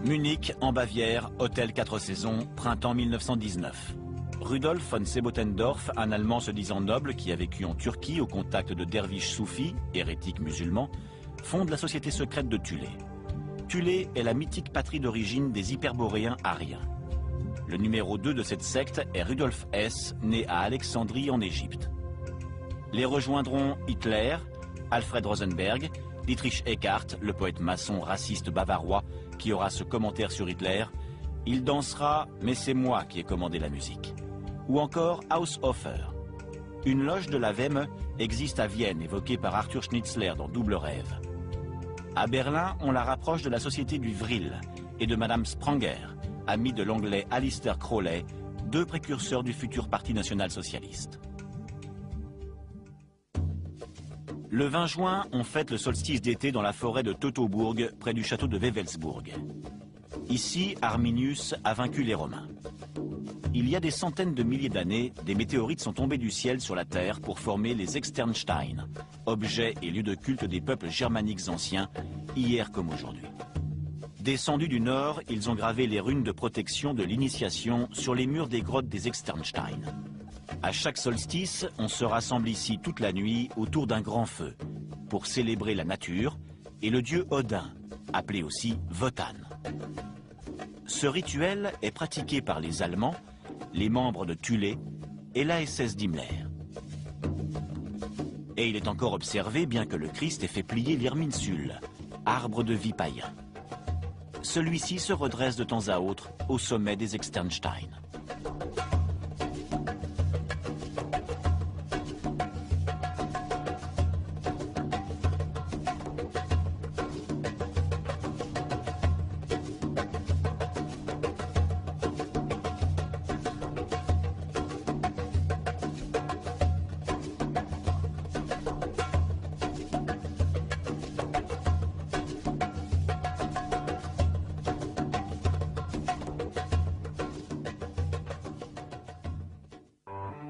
Munich, en Bavière, hôtel 4 saisons, printemps 1919. Rudolf von Sebottendorf, un Allemand se disant noble qui a vécu en Turquie au contact de derviches soufis, hérétiques musulmans, fonde la société secrète de Thulé. Thulé est la mythique patrie d'origine des hyperboréens ariens. Le numéro 2 de cette secte est Rudolf Hess, né à Alexandrie en Égypte. Les rejoindront Hitler, Alfred Rosenberg, Dietrich Eckart, le poète maçon raciste bavarois, qui aura ce commentaire sur Hitler, « Il dansera, mais c'est moi qui ai commandé la musique ». Ou encore Haushofer. Une loge de la Wemme existe à Vienne, évoquée par Arthur Schnitzler dans Double Rêve. À Berlin, on la rapproche de la société du Vril et de Madame Spranger, amie de l'anglais Alistair Crowley, deux précurseurs du futur Parti national-socialiste. Le 20 juin, on fête le solstice d'été dans la forêt de Teutoburg, près du château de Wewelsburg. Ici, Arminius a vaincu les Romains. Il y a des centaines de milliers d'années, des météorites sont tombées du ciel sur la Terre pour former les Externsteine, objets et lieux de culte des peuples germaniques anciens, hier comme aujourd'hui. Descendus du nord, ils ont gravé les runes de protection de l'initiation sur les murs des grottes des Externsteine. À chaque solstice, on se rassemble ici toute la nuit autour d'un grand feu pour célébrer la nature et le dieu Odin, appelé aussi Wotan. Ce rituel est pratiqué par les Allemands, les membres de Thulé et l'ASS d'Himmler. Et il est encore observé bien que le Christ ait fait plier l'Irminsul, arbre de vie païen. Celui-ci se redresse de temps à autre au sommet des Externsteine.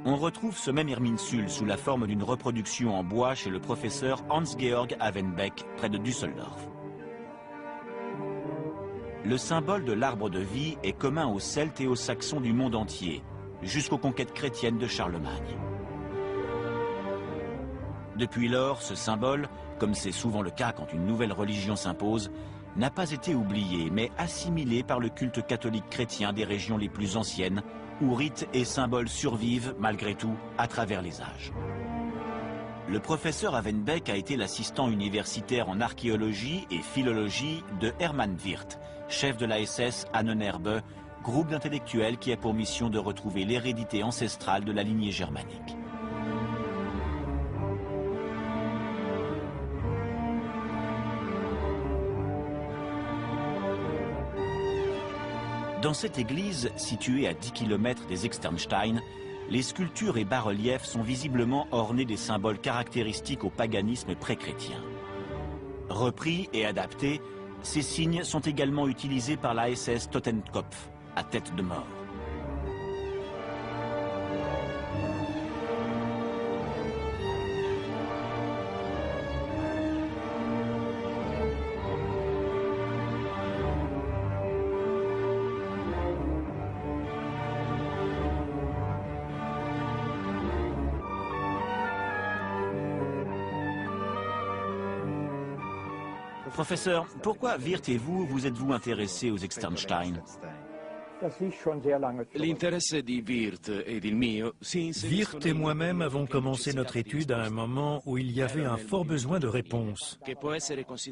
On retrouve ce même Irminsul sous la forme d'une reproduction en bois chez le professeur Hans-Georg Havenbeck, près de Düsseldorf. Le symbole de l'arbre de vie est commun aux Celtes et aux Saxons du monde entier, jusqu'aux conquêtes chrétiennes de Charlemagne. Depuis lors, ce symbole, comme c'est souvent le cas quand une nouvelle religion s'impose, n'a pas été oublié, mais assimilé par le culte catholique chrétien des régions les plus anciennes, où rites et symboles survivent, malgré tout, à travers les âges. Le professeur Havenbeck a été l'assistant universitaire en archéologie et philologie de Hermann Wirth, chef de l'ASS Ahnenerbe, groupe d'intellectuels qui a pour mission de retrouver l'hérédité ancestrale de la lignée germanique. Dans cette église, située à 10 km des Externsteine, les sculptures et bas-reliefs sont visiblement ornés des symboles caractéristiques au paganisme pré-chrétien. Repris et adaptés, ces signes sont également utilisés par la SS Totenkopf, à tête de mort. Professeur, pourquoi Wirth et vous êtes-vous intéressés aux Externsteine? L'intérêt di Wirth et il mio si Wirth et moi-même avons commencé notre étude à un moment où il y avait un fort besoin de réponses.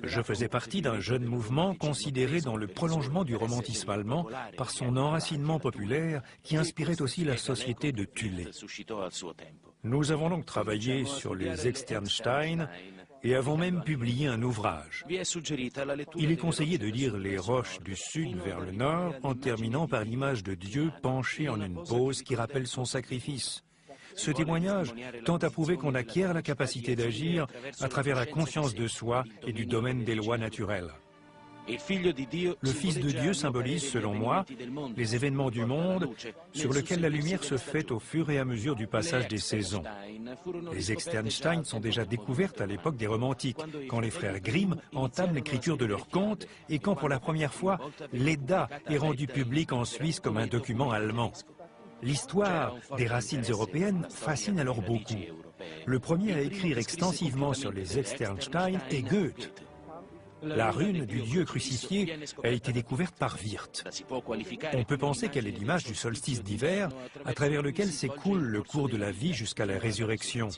Je faisais partie d'un jeune mouvement considéré dans le prolongement du romantisme allemand par son enracinement populaire qui inspirait aussi la société de Thulé. Nous avons donc travaillé sur les Externsteine et avons même publié un ouvrage. Il est conseillé de lire les roches du sud vers le nord en terminant par l'image de Dieu penché en une pose qui rappelle son sacrifice. Ce témoignage tend à prouver qu'on acquiert la capacité d'agir à travers la conscience de soi et du domaine des lois naturelles. Le Fils de Dieu symbolise, selon moi, les événements du monde sur lesquels la lumière se fait au fur et à mesure du passage des saisons. Les Externstein sont déjà découvertes à l'époque des Romantiques, quand les frères Grimm entament l'écriture de leurs contes et quand pour la première fois, l'Edda est rendue publique en Suisse comme un document allemand. L'histoire des racines européennes fascine alors beaucoup. Le premier à écrire extensivement sur les Externstein est Goethe. La rune du dieu crucifié a été découverte par Wirth. On peut penser qu'elle est l'image du solstice d'hiver, à travers lequel s'écoule le cours de la vie jusqu'à la résurrection.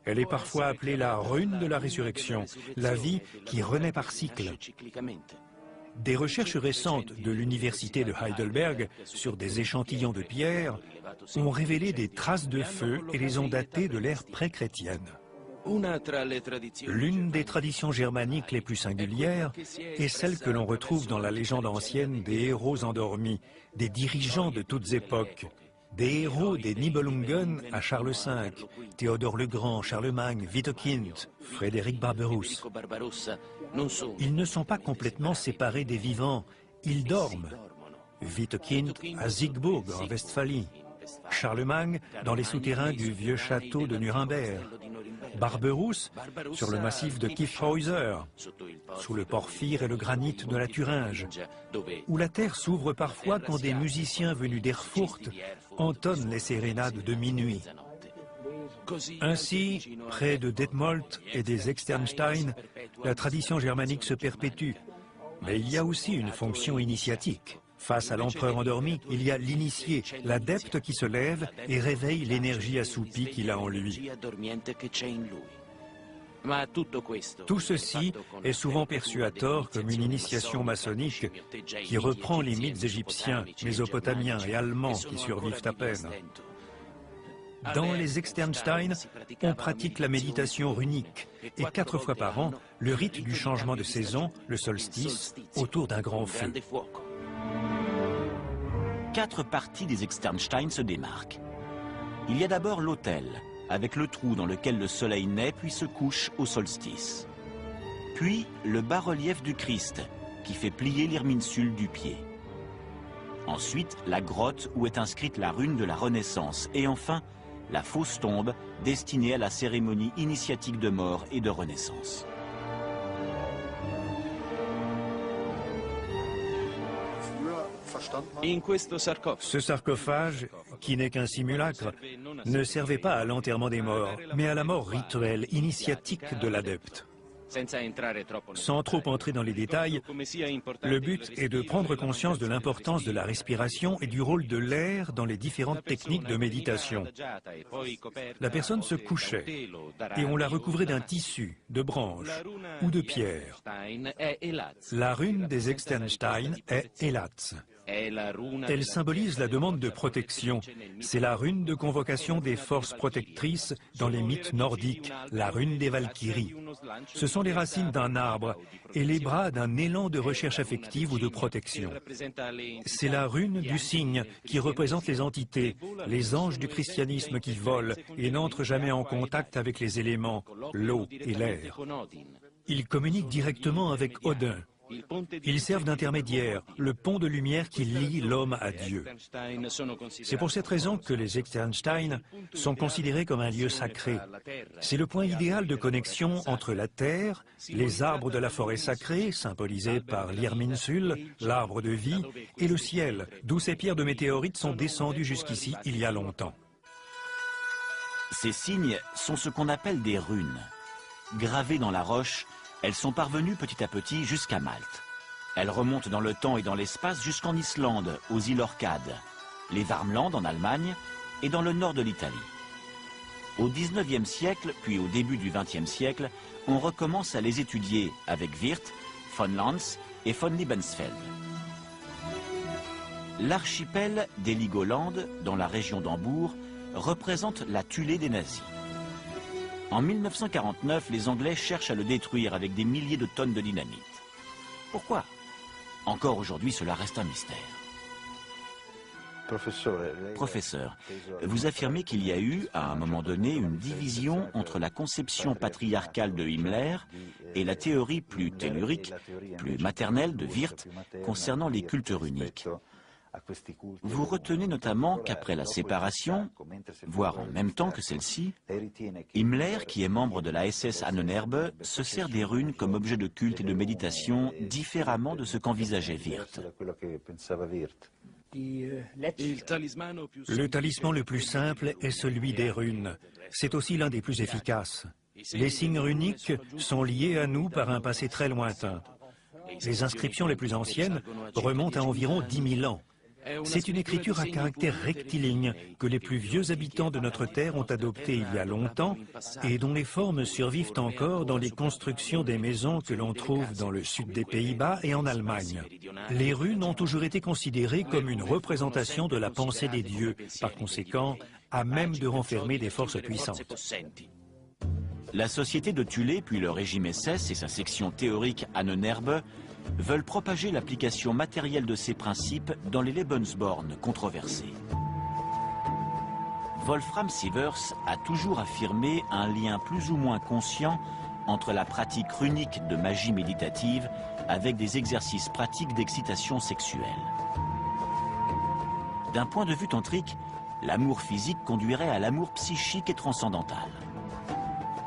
Elle est parfois appelée la rune de la résurrection, la vie qui renaît par cycle. Des recherches récentes de l'université de Heidelberg sur des échantillons de pierre ont révélé des traces de feu et les ont datées de l'ère pré-chrétienne. L'une des traditions germaniques les plus singulières est celle que l'on retrouve dans la légende ancienne des héros endormis, des dirigeants de toutes époques, des héros des Nibelungen à Charles V, Théodore le Grand, Charlemagne, Widukind, Frédéric Barberousse. Ils ne sont pas complètement séparés des vivants, ils dorment. Widukind à Siegburg en Westphalie, Charlemagne dans les souterrains du vieux château de Nuremberg, Barberousse sur le massif de Kyffhäuser, sous le porphyre et le granit de la Thuringe, où la terre s'ouvre parfois quand des musiciens venus d'Erfurt entonnent les sérénades de minuit. Ainsi, près de Detmold et des Externstein, la tradition germanique se perpétue. Mais il y a aussi une fonction initiatique. Face à l'empereur endormi, il y a l'initié, l'adepte qui se lève et réveille l'énergie assoupie qu'il a en lui. Tout ceci est souvent perçu à tort comme une initiation maçonnique qui reprend les mythes égyptiens, mésopotamiens et allemands qui survivent à peine. Dans les Externstein, on pratique la méditation runique et 4 fois par an, le rite du changement de saison, le solstice, autour d'un grand feu. 4 parties des Externstein se démarquent. Il y a d'abord l'autel, avec le trou dans lequel le soleil naît puis se couche au solstice. Puis le bas-relief du Christ, qui fait plier l'irminsule du pied. Ensuite, la grotte où est inscrite la rune de la Renaissance. Et enfin, la fausse tombe, destinée à la cérémonie initiatique de mort et de renaissance. Ce sarcophage, qui n'est qu'un simulacre, ne servait pas à l'enterrement des morts, mais à la mort rituelle, initiatique de l'adepte. Sans trop entrer dans les détails, le but est de prendre conscience de l'importance de la respiration et du rôle de l'air dans les différentes techniques de méditation. La personne se couchait et on la recouvrait d'un tissu, de branches ou de pierre. La rune des Externstein est Elatz. Elle symbolise la demande de protection. C'est la rune de convocation des forces protectrices dans les mythes nordiques, la rune des Valkyries. Ce sont les racines d'un arbre et les bras d'un élan de recherche affective ou de protection. C'est la rune du cygne qui représente les entités, les anges du christianisme qui volent et n'entrent jamais en contact avec les éléments, l'eau et l'air. Ils communiquent directement avec Odin. Ils servent d'intermédiaire, le pont de lumière qui lie l'homme à Dieu. C'est pour cette raison que les Externstein sont considérés comme un lieu sacré. C'est le point idéal de connexion entre la terre, les arbres de la forêt sacrée, symbolisés par l'Irminsul, l'arbre de vie, et le ciel, d'où ces pierres de météorites sont descendues jusqu'ici il y a longtemps. Ces signes sont ce qu'on appelle des runes. Gravées dans la roche, elles sont parvenues petit à petit jusqu'à Malte. Elles remontent dans le temps et dans l'espace jusqu'en Islande, aux îles Orcades, les Warmland en Allemagne et dans le nord de l'Italie. Au XIXe siècle, puis au début du XXe siècle, on recommence à les étudier avec Wirth, von Lanz et von Liebensfeld. L'archipel d'Heligoland, dans la région d'Hambourg, représente la tuile des nazis. En 1949, les Anglais cherchent à le détruire avec des milliers de tonnes de dynamite. Pourquoi? Encore aujourd'hui, cela reste un mystère. Professeur, vous affirmez qu'il y a eu, à un moment donné, une division entre la conception patriarcale de Himmler et la théorie plus tellurique, plus maternelle de Wirth concernant les cultes runiques. Vous retenez notamment qu'après la séparation, voire en même temps que celle-ci, Himmler, qui est membre de la SS Ahnenerbe, se sert des runes comme objet de culte et de méditation différemment de ce qu'envisageait Wirth. Le talisman le plus simple est celui des runes. C'est aussi l'un des plus efficaces. Les signes runiques sont liés à nous par un passé très lointain. Les inscriptions les plus anciennes remontent à environ 10 000 ans. C'est une écriture à caractère rectiligne que les plus vieux habitants de notre terre ont adoptée il y a longtemps et dont les formes survivent encore dans les constructions des maisons que l'on trouve dans le sud des Pays-Bas et en Allemagne. Les runes ont toujours été considérées comme une représentation de la pensée des dieux, par conséquent, à même de renfermer des forces puissantes. La société de Thulé, puis le régime SS et sa section théorique Ahnenerbe veulent propager l'application matérielle de ces principes dans les Lebensborn controversés. Wolfram Sievers a toujours affirmé un lien plus ou moins conscient entre la pratique runique de magie méditative avec des exercices pratiques d'excitation sexuelle. D'un point de vue tantrique, l'amour physique conduirait à l'amour psychique et transcendantal.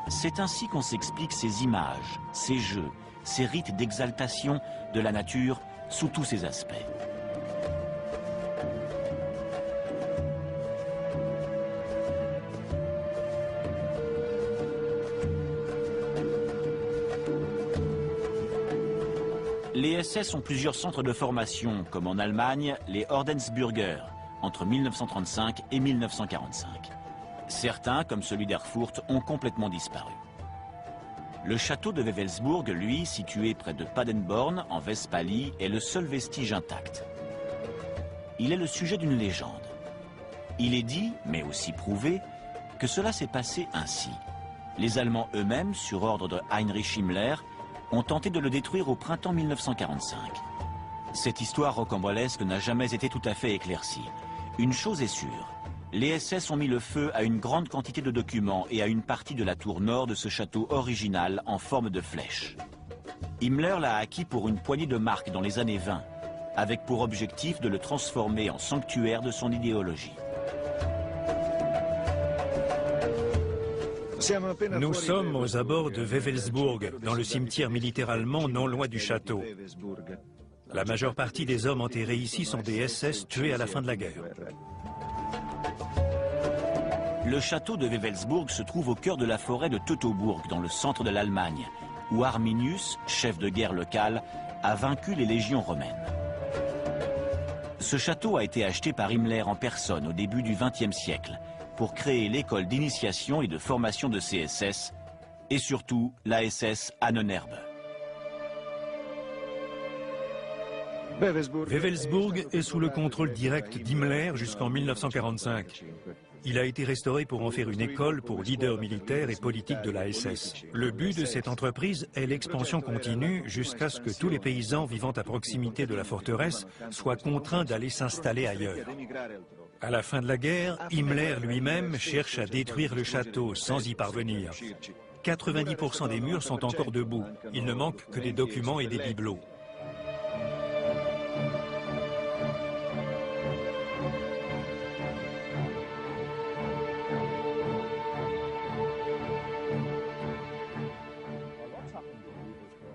C'est ainsi qu'on s'explique ces images, ces jeux, ces rites d'exaltation de la nature sous tous ses aspects. Les SS ont plusieurs centres de formation, comme en Allemagne, les Ordensbürger, entre 1935 et 1945. Certains, comme celui d'Erfurt, ont complètement disparu. Le château de Wewelsburg, lui, situé près de Paderborn, en Westphalie, est le seul vestige intact. Il est le sujet d'une légende. Il est dit, mais aussi prouvé, que cela s'est passé ainsi. Les Allemands eux-mêmes, sur ordre de Heinrich Himmler, ont tenté de le détruire au printemps 1945. Cette histoire rocambolesque n'a jamais été tout à fait éclaircie. Une chose est sûre. Les SS ont mis le feu à une grande quantité de documents et à une partie de la tour nord de ce château original en forme de flèche. Himmler l'a acquis pour une poignée de marks dans les années 20, avec pour objectif de le transformer en sanctuaire de son idéologie. Nous sommes aux abords de Wewelsburg, dans le cimetière militaire allemand non loin du château. La majeure partie des hommes enterrés ici sont des SS tués à la fin de la guerre. Le château de Wewelsburg se trouve au cœur de la forêt de Teutoburg, dans le centre de l'Allemagne, où Arminius, chef de guerre local, a vaincu les légions romaines. Ce château a été acheté par Himmler en personne au début du XXe siècle, pour créer l'école d'initiation et de formation de CSS, et surtout la SS Ahnenerbe. Wewelsburg est sous le contrôle direct d'Himmler jusqu'en 1945. Il a été restauré pour en faire une école pour leaders militaires et politiques de la SS. Le but de cette entreprise est l'expansion continue jusqu'à ce que tous les paysans vivant à proximité de la forteresse soient contraints d'aller s'installer ailleurs. À la fin de la guerre, Himmler lui-même cherche à détruire le château sans y parvenir. 90% des murs sont encore debout. Il ne manque que des documents et des bibelots.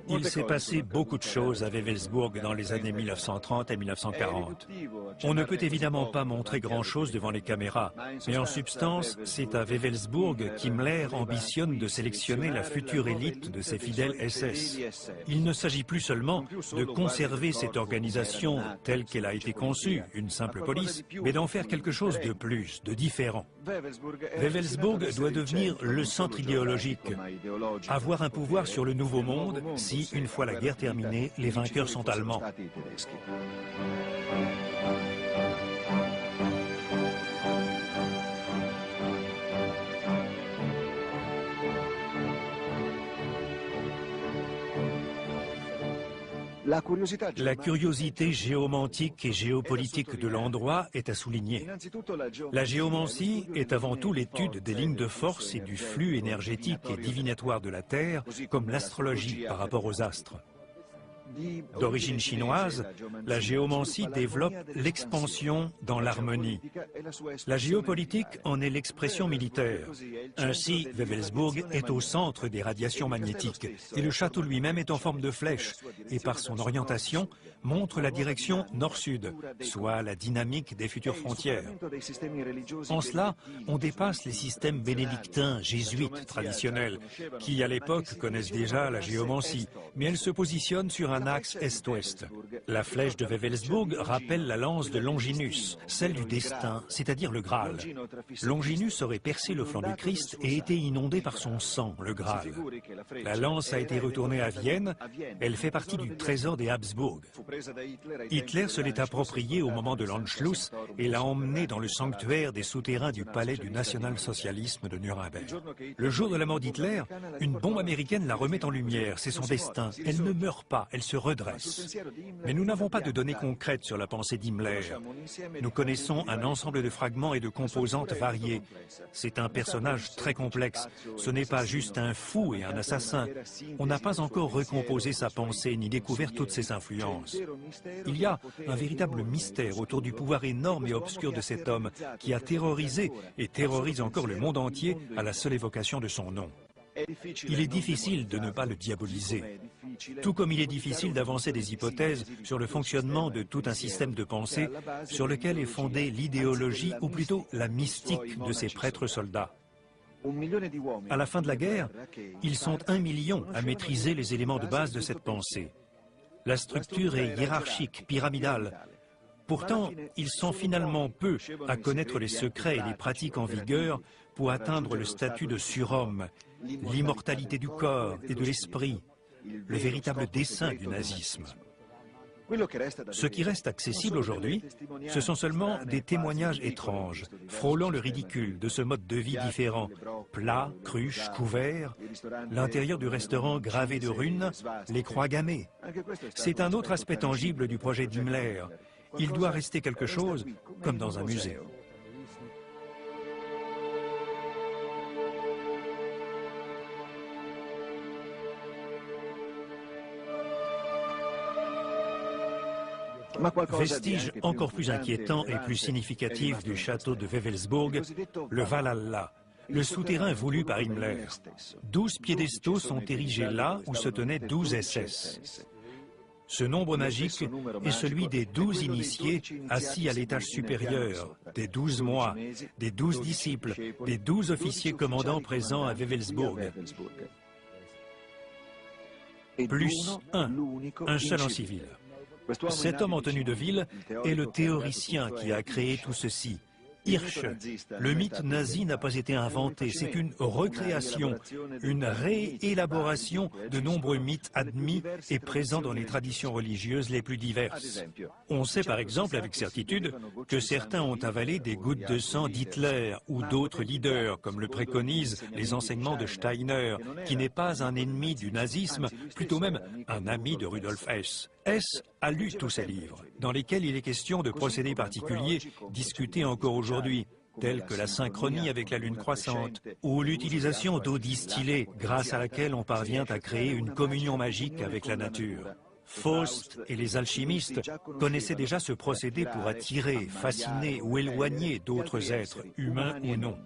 Il s'est passé beaucoup de choses à Wewelsburg dans les années 1930 et 1940. On ne peut évidemment pas montrer grand-chose devant les caméras, mais en substance, c'est à Wewelsburg qu'Himmler ambitionne de sélectionner la future élite de ses fidèles SS. Il ne s'agit plus seulement de conserver cette organisation telle qu'elle a été conçue, une simple police, mais d'en faire quelque chose de plus, de différent. Wewelsburg doit devenir le centre idéologique, avoir un pouvoir sur le Nouveau Monde si, une fois la guerre terminée, les vainqueurs sont allemands. La curiosité géomantique et géopolitique de l'endroit est à souligner. La géomancie est avant tout l'étude des lignes de force et du flux énergétique et divinatoire de la Terre, comme l'astrologie par rapport aux astres. D'origine chinoise, la géomancie développe l'expansion dans l'harmonie. La géopolitique en est l'expression militaire. Ainsi, Wewelsburg est au centre des radiations magnétiques et le château lui-même est en forme de flèche et par son orientation montre la direction nord-sud, soit la dynamique des futures frontières. En cela, on dépasse les systèmes bénédictins, jésuites traditionnels, qui à l'époque connaissent déjà la géomancie, mais elle se positionne sur un axe est-ouest. La flèche de Wewelsburg rappelle la lance de Longinus, celle du destin, c'est-à-dire le Graal. Longinus aurait percé le flanc du Christ et été inondé par son sang, le Graal. La lance a été retournée à Vienne, elle fait partie du trésor des Habsbourg. Hitler se l'est appropriée au moment de l'Anschluss et l'a emmenée dans le sanctuaire des souterrains du palais du national-socialisme de Nuremberg. Le jour de la mort d'Hitler, une bombe américaine la remet en lumière, c'est son destin. Elle ne meurt pas, elle se redresse. Mais nous n'avons pas de données concrètes sur la pensée d'Himmler. Nous connaissons un ensemble de fragments et de composantes variées. C'est un personnage très complexe. Ce n'est pas juste un fou et un assassin. On n'a pas encore recomposé sa pensée ni découvert toutes ses influences. Il y a un véritable mystère autour du pouvoir énorme et obscur de cet homme qui a terrorisé et terrorise encore le monde entier à la seule évocation de son nom. Il est difficile de ne pas le diaboliser, tout comme il est difficile d'avancer des hypothèses sur le fonctionnement de tout un système de pensée sur lequel est fondée l'idéologie ou plutôt la mystique de ces prêtres soldats. À la fin de la guerre, ils sont 1 million à maîtriser les éléments de base de cette pensée. La structure est hiérarchique, pyramidale. Pourtant, ils sont finalement peu à connaître les secrets et les pratiques en vigueur pour atteindre le statut de surhomme, l'immortalité du corps et de l'esprit, le véritable dessein du nazisme. Ce qui reste accessible aujourd'hui, ce sont seulement des témoignages étranges, frôlant le ridicule de ce mode de vie différent. Plats, cruches, couverts, l'intérieur du restaurant gravé de runes, les croix gammées. C'est un autre aspect tangible du projet d'Himmler. Il doit rester quelque chose comme dans un musée. Vestige encore plus inquiétant et plus significatif du château de Wewelsburg, le Valhalla, le souterrain voulu par Himmler. 12 piédestaux sont érigés là où se tenaient 12 SS. Ce nombre magique est celui des 12 initiés assis à l'étage supérieur, des 12 mois, des 12 disciples, des 12 officiers commandants présents à Wewelsburg. Plus un seul en civil. Cet homme en tenue de ville est le théoricien qui a créé tout ceci. Hirsch, le mythe nazi n'a pas été inventé, c'est une recréation, une réélaboration de nombreux mythes admis et présents dans les traditions religieuses les plus diverses. On sait par exemple avec certitude que certains ont avalé des gouttes de sang d'Hitler ou d'autres leaders, comme le préconisent les enseignements de Steiner, qui n'est pas un ennemi du nazisme, plutôt même un ami de Rudolf Hess. Hess a lu tous ces livres, dans lesquels il est question de procédés particuliers discutés encore aujourd'hui, tels que la synchronie avec la lune croissante, ou l'utilisation d'eau distillée, grâce à laquelle on parvient à créer une communion magique avec la nature. Faust et les alchimistes connaissaient déjà ce procédé pour attirer, fasciner ou éloigner d'autres êtres, humains ou non.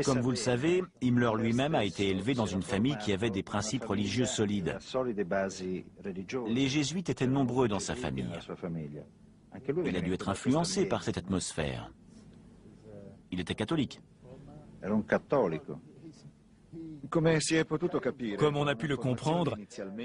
Comme vous le savez, Himmler lui-même a été élevé dans une famille qui avait des principes religieux solides. Les jésuites étaient nombreux dans sa famille. Il a dû être influencé par cette atmosphère. Il était catholique. Comme on a pu le comprendre,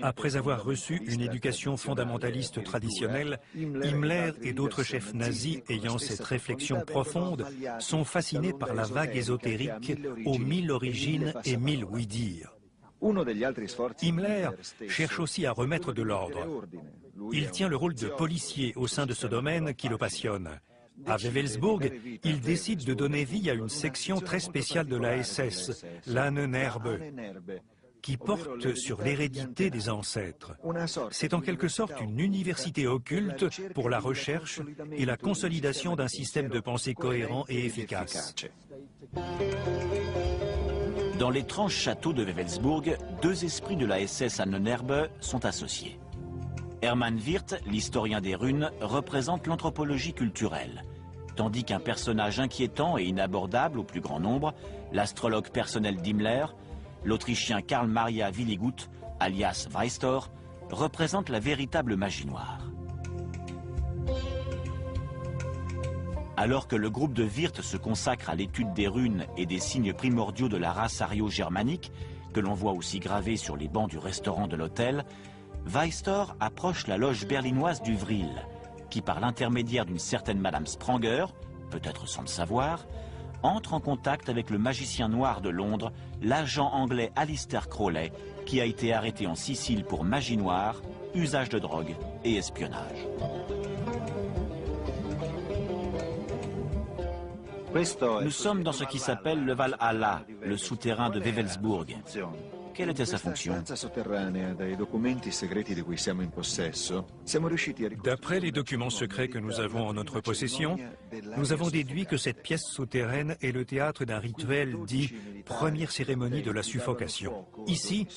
après avoir reçu une éducation fondamentaliste traditionnelle, Himmler et d'autres chefs nazis ayant cette réflexion profonde sont fascinés par la vague ésotérique aux 1000 origines et 1000 oui-dire. Himmler cherche aussi à remettre de l'ordre. Il tient le rôle de policier au sein de ce domaine qui le passionne. À Wewelsburg, il décide de donner vie à une section très spéciale de la SS, l'Ahnenerbe, qui porte sur l'hérédité des ancêtres. C'est en quelque sorte une université occulte pour la recherche et la consolidation d'un système de pensée cohérent et efficace. Dans l'étrange château de Wewelsburg, deux esprits de la SS Ahnenerbe sont associés. Hermann Wirth, l'historien des runes, représente l'anthropologie culturelle, tandis qu'un personnage inquiétant et inabordable au plus grand nombre, l'astrologue personnel d'Himmler, l'Autrichien Karl Maria Willigut, alias Weistor, représente la véritable magie noire. Alors que le groupe de Wirth se consacre à l'étude des runes et des signes primordiaux de la race ario-germanique, que l'on voit aussi gravés sur les bancs du restaurant de l'hôtel, Weistor approche la loge berlinoise du Vril, qui par l'intermédiaire d'une certaine Madame Spranger, peut-être sans le savoir, entre en contact avec le magicien noir de Londres, l'agent anglais Alistair Crowley, qui a été arrêté en Sicile pour magie noire, usage de drogue et espionnage. Nous sommes dans ce qui s'appelle le Valhalla, le souterrain de Wewelsburg. Quelle était sa fonction? D'après les documents secrets que nous avons en notre possession, nous avons déduit que cette pièce souterraine est le théâtre d'un rituel dit « première cérémonie de la suffocation ». Ici,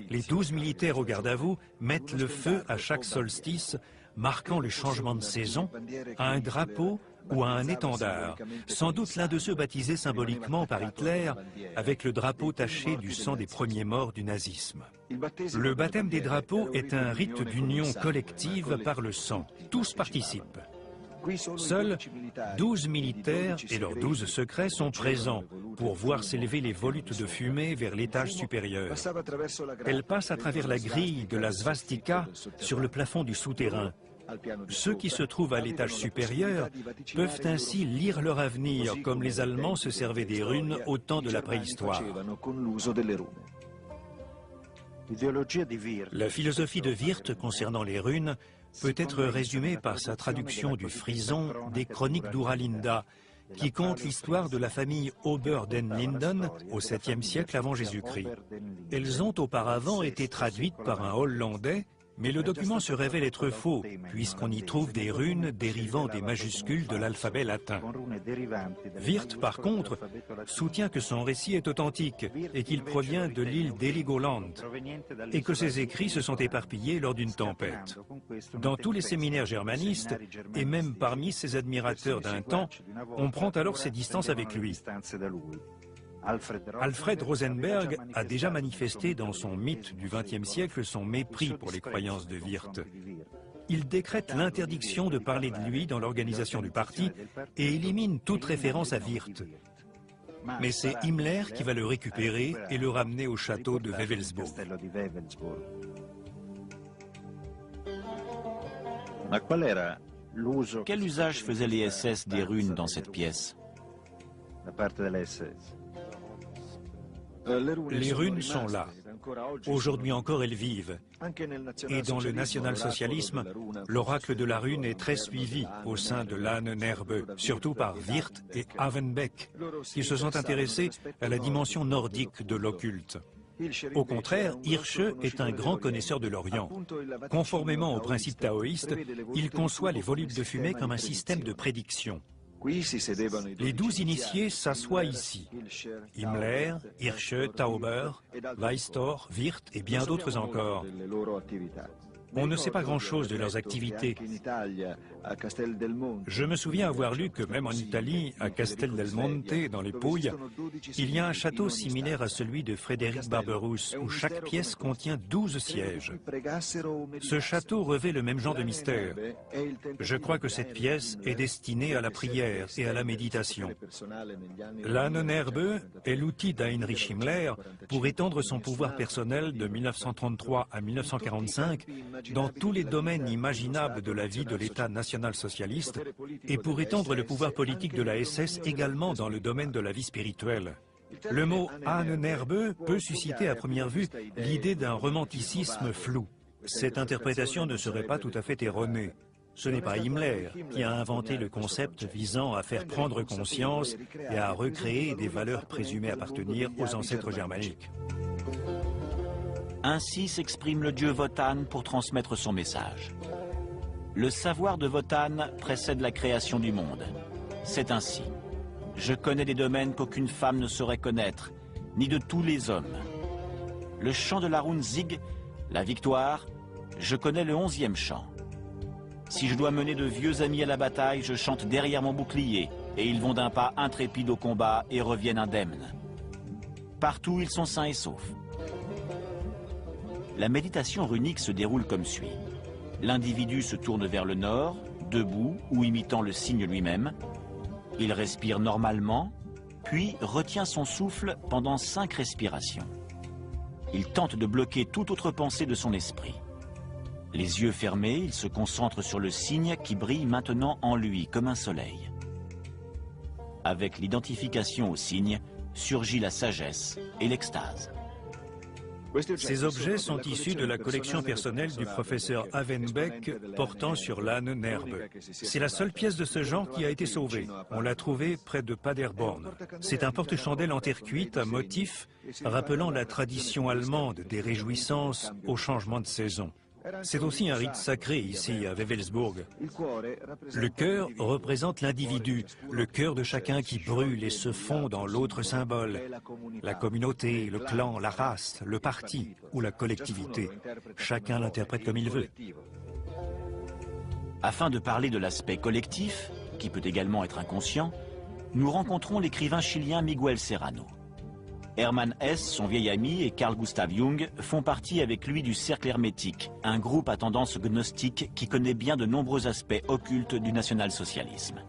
les 12 militaires au garde à vous mettent le feu à chaque solstice, marquant le changement de saison, à un drapeau ou à un étendard, sans doute l'un de ceux baptisés symboliquement par Hitler avec le drapeau taché du sang des premiers morts du nazisme. Le baptême des drapeaux est un rite d'union collective par le sang. Tous participent. Seuls 12 militaires et leurs 12 secrets sont présents pour voir s'élever les volutes de fumée vers l'étage supérieur. Elles passent à travers la grille de la svastika sur le plafond du souterrain. Ceux qui se trouvent à l'étage supérieur peuvent ainsi lire leur avenir, comme les Allemands se servaient des runes au temps de la préhistoire. La philosophie de Wirth concernant les runes peut être résumée par sa traduction du frison des Chroniques d'Uralinda, qui compte l'histoire de la famille Ober-den-Linden au 7e siècle avant Jésus-Christ. Elles ont auparavant été traduites par un Hollandais, mais le document se révèle être faux, puisqu'on y trouve des runes dérivant des majuscules de l'alphabet latin. Wirth, par contre, soutient que son récit est authentique et qu'il provient de l'île d'Heligoland, et que ses écrits se sont éparpillés lors d'une tempête. Dans tous les séminaires germanistes, et même parmi ses admirateurs d'un temps, on prend alors ses distances avec lui. Alfred Rosenberg a déjà manifesté dans son mythe du XXe siècle son mépris pour les croyances de Wirth. Il décrète l'interdiction de parler de lui dans l'organisation du parti et élimine toute référence à Wirth. Mais c'est Himmler qui va le récupérer et le ramener au château de Wewelsburg. Quel usage faisaient les SS des runes dans cette pièce? Les runes sont là. Aujourd'hui encore, elles vivent. Et dans le national-socialisme, l'oracle de la rune est très suivi au sein de l'Ahnenerbe, surtout par Wirth et Havenbeck, qui se sont intéressés à la dimension nordique de l'occulte. Au contraire, Hirsche est un grand connaisseur de l'Orient. Conformément aux principes taoïstes, il conçoit les volutes de fumée comme un système de prédiction. Les 12 initiés s'assoient ici. Himmler, Hirsche, Tauber, Weistor, Wirth et bien d'autres encore. On ne sait pas grand-chose de leurs activités. Je me souviens avoir lu que même en Italie, à Castel del Monte, dans les Pouilles, il y a un château similaire à celui de Frédéric Barberousse, où chaque pièce contient 12 sièges. Ce château revêt le même genre de mystère. Je crois que cette pièce est destinée à la prière et à la méditation. L'Ahnenerbe est l'outil d'Heinrich Himmler pour étendre son pouvoir personnel de 1933 à 1945 dans tous les domaines imaginables de la vie de l'État national-socialiste et pour étendre le pouvoir politique de la SS également dans le domaine de la vie spirituelle. Le mot Ahnenerbe peut susciter à première vue l'idée d'un romanticisme flou. Cette interprétation ne serait pas tout à fait erronée. Ce n'est pas Himmler qui a inventé le concept visant à faire prendre conscience et à recréer des valeurs présumées appartenir aux ancêtres germaniques. Ainsi s'exprime le dieu Wotan pour transmettre son message. Le savoir de Wotan précède la création du monde. C'est ainsi. Je connais des domaines qu'aucune femme ne saurait connaître, ni de tous les hommes. Le chant de la rune Zig, la victoire, je connais le 11e chant. Si je dois mener de vieux amis à la bataille, je chante derrière mon bouclier, et ils vont d'un pas intrépide au combat et reviennent indemnes. Partout, ils sont sains et saufs. La méditation runique se déroule comme suit. L'individu se tourne vers le nord, debout ou imitant le signe lui-même. Il respire normalement, puis retient son souffle pendant 5 respirations. Il tente de bloquer toute autre pensée de son esprit. Les yeux fermés, il se concentre sur le signe qui brille maintenant en lui comme un soleil. Avec l'identification au signe, surgit la sagesse et l'extase. Ces objets sont issus de la collection personnelle du professeur Havenbeck portant sur l'Ahnenerbe. C'est la seule pièce de ce genre qui a été sauvée. On l'a trouvée près de Paderborn. C'est un porte-chandelle en terre cuite à motif rappelant la tradition allemande des réjouissances au changement de saison. C'est aussi un rite sacré ici à Wewelsburg. Le cœur représente l'individu, le cœur de chacun qui brûle et se fond dans l'autre symbole. La communauté, le clan, la race, le parti ou la collectivité. Chacun l'interprète comme il veut. Afin de parler de l'aspect collectif, qui peut également être inconscient, nous rencontrons l'écrivain chilien Miguel Serrano. Hermann Hesse, son vieil ami, et Carl Gustav Jung font partie avec lui du Cercle Hermétique, un groupe à tendance gnostique qui connaît bien de nombreux aspects occultes du national-socialisme.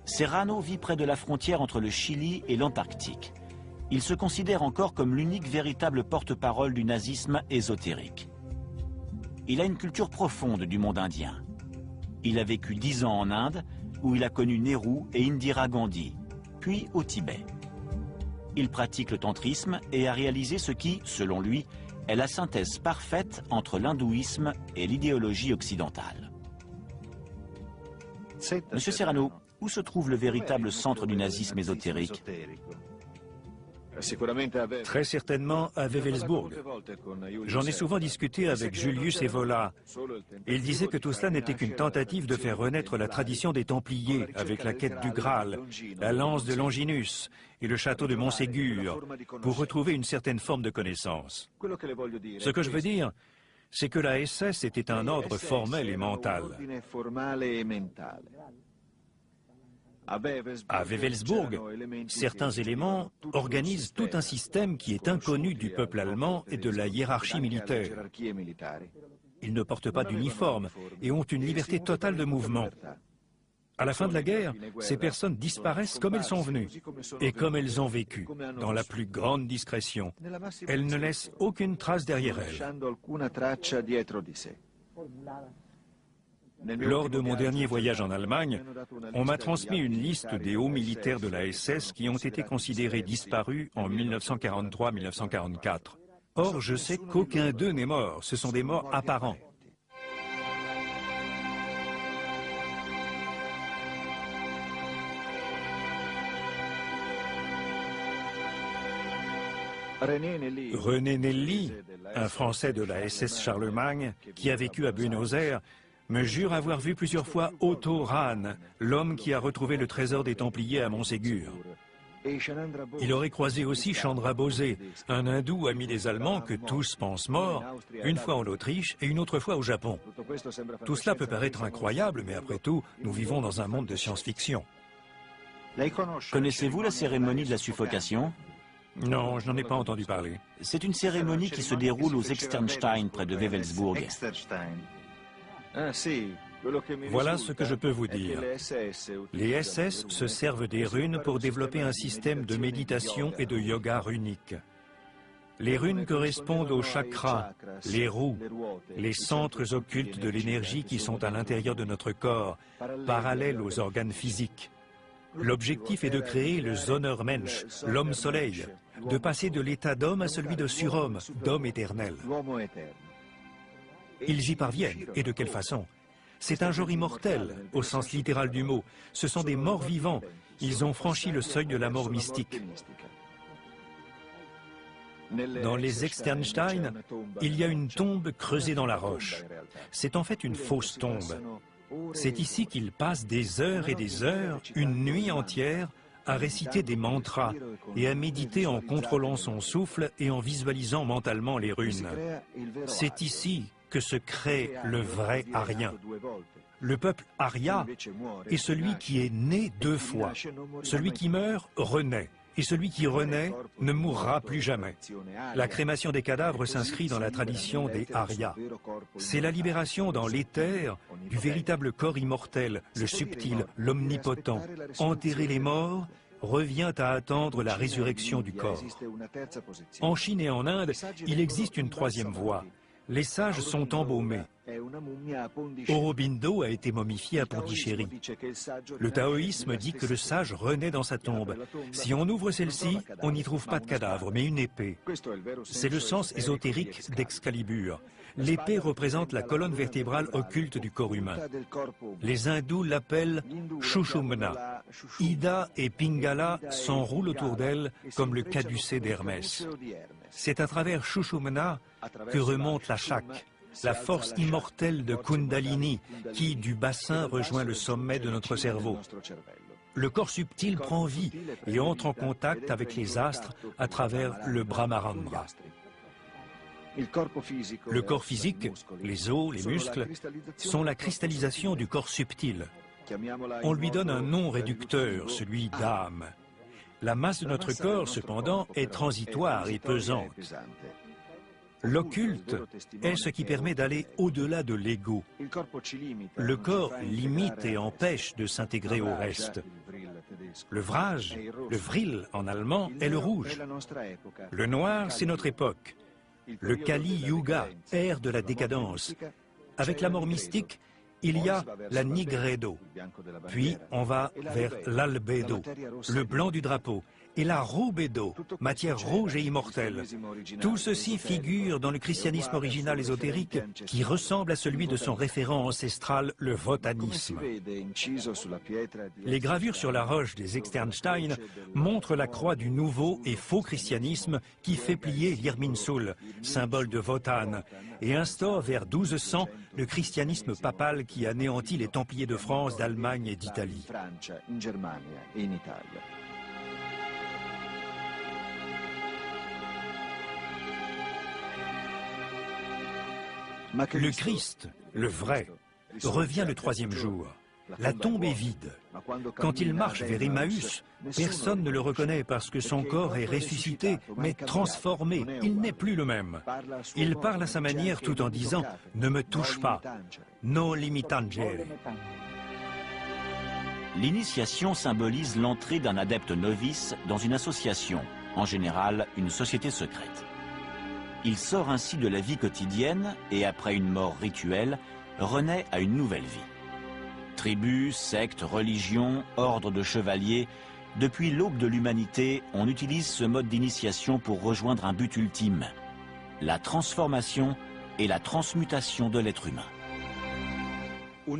Serrano vit près de la frontière entre le Chili et l'Antarctique. Il se considère encore comme l'unique véritable porte-parole du nazisme ésotérique. Il a une culture profonde du monde indien. Il a vécu 10 ans en Inde, où il a connu Nehru et Indira Gandhi, puis au Tibet. Il pratique le tantrisme et a réalisé ce qui, selon lui, est la synthèse parfaite entre l'hindouisme et l'idéologie occidentale. Monsieur Serrano, où se trouve le véritable centre du nazisme ésotérique? Très certainement à Wewelsburg. J'en ai souvent discuté avec Julius Evola. Il disait que tout cela n'était qu'une tentative de faire renaître la tradition des Templiers avec la quête du Graal, la lance de Longinus et le château de Montségur pour retrouver une certaine forme de connaissance. Ce que je veux dire, c'est que la SS était un ordre formel et mental. À Wewelsburg, certains éléments organisent tout un système qui est inconnu du peuple allemand et de la hiérarchie militaire. Ils ne portent pas d'uniforme et ont une liberté totale de mouvement. À la fin de la guerre, ces personnes disparaissent comme elles sont venues et comme elles ont vécu, dans la plus grande discrétion. Elles ne laissent aucune trace derrière elles. Lors de mon dernier voyage en Allemagne, on m'a transmis une liste des hauts militaires de la SS qui ont été considérés disparus en 1943-1944. Or, je sais qu'aucun d'eux n'est mort, ce sont des morts apparents. René Nelly, un Français de la SS Charlemagne, qui a vécu à Buenos Aires, me jure avoir vu plusieurs fois Otto Rahn, l'homme qui a retrouvé le trésor des Templiers à Montségur. Il aurait croisé aussi Chandra Bose, un hindou ami des Allemands que tous pensent mort, une fois en Autriche et une autre fois au Japon. Tout cela peut paraître incroyable, mais après tout, nous vivons dans un monde de science-fiction. Connaissez-vous la cérémonie de la suffocation? Non, je n'en ai pas entendu parler. C'est une cérémonie qui se déroule aux Externstein, près de Wewelsburg. Voilà ce que je peux vous dire. Les SS se servent des runes pour développer un système de méditation et de yoga runique. Les runes correspondent aux chakras, les roues, les centres occultes de l'énergie qui sont à l'intérieur de notre corps, parallèles aux organes physiques. L'objectif est de créer le Zonnermensch, l'homme soleil, de passer de l'état d'homme à celui de surhomme, d'homme éternel. Ils y parviennent, et de quelle façon? C'est un genre immortel, au sens littéral du mot. Ce sont des morts vivants. Ils ont franchi le seuil de la mort mystique. Dans les Externstein, il y a une tombe creusée dans la roche. C'est en fait une fausse tombe. C'est ici qu'ils passent des heures et des heures, une nuit entière, à réciter des mantras et à méditer en contrôlant son souffle et en visualisant mentalement les runes. C'est ici que se crée le vrai Arien. Le peuple Arya est celui qui est né deux fois. Celui qui meurt renaît, et celui qui renaît ne mourra plus jamais. La crémation des cadavres s'inscrit dans la tradition des Arya. C'est la libération dans l'éther du véritable corps immortel, le subtil, l'omnipotent. Enterrer les morts revient à attendre la résurrection du corps. En Chine et en Inde, il existe une troisième voie. Les sages sont embaumés. Aurobindo a été momifié à Pondichéry. Le taoïsme dit que le sage renaît dans sa tombe. Si on ouvre celle-ci, on n'y trouve pas de cadavre, mais une épée. C'est le sens ésotérique d'Excalibur. L'épée représente la colonne vertébrale occulte du corps humain. Les hindous l'appellent Shushumna. Ida et Pingala s'enroulent autour d'elle comme le caducée d'Hermès. C'est à travers Shushumna que remonte la Shak, la force immortelle de Kundalini qui, du bassin, rejoint le sommet de notre cerveau. Le corps subtil prend vie et entre en contact avec les astres à travers le Brahmarandra. Le corps physique, les os, les muscles, sont la cristallisation du corps subtil. On lui donne un nom réducteur, celui d'âme. La masse de notre corps, cependant, est transitoire et pesante. L'occulte est ce qui permet d'aller au-delà de l'ego. Le corps limite et empêche de s'intégrer au reste. Le vraj, le vril en allemand, est le rouge. Le noir, c'est notre époque. Le Kali Yuga, ère de la décadence. Avec la mort mystique, il y a la Nigredo. Puis on va vers l'Albedo, le blanc du drapeau, et la Rubedo, matière rouge et immortelle. Tout ceci figure dans le christianisme original ésotérique qui ressemble à celui de son référent ancestral, le votanisme. Les gravures sur la roche des Externstein montrent la croix du nouveau et faux christianisme qui fait plier l'Irminsul, symbole de Wotan, et instaure vers 1200 le christianisme papal qui anéantit les Templiers de France, d'Allemagne et d'Italie. Le Christ, le vrai, revient le troisième jour. La tombe est vide. Quand il marche vers Emmaüs, personne ne le reconnaît parce que son corps est ressuscité, mais transformé. Il n'est plus le même. Il parle à sa manière tout en disant « Ne me touche pas, no limitangere ». L'initiation symbolise l'entrée d'un adepte novice dans une association, en général une société secrète. Il sort ainsi de la vie quotidienne et, après une mort rituelle, renaît à une nouvelle vie. Tribus, sectes, religions, ordres de chevaliers, depuis l'aube de l'humanité, on utilise ce mode d'initiation pour rejoindre un but ultime, la transformation et la transmutation de l'être humain.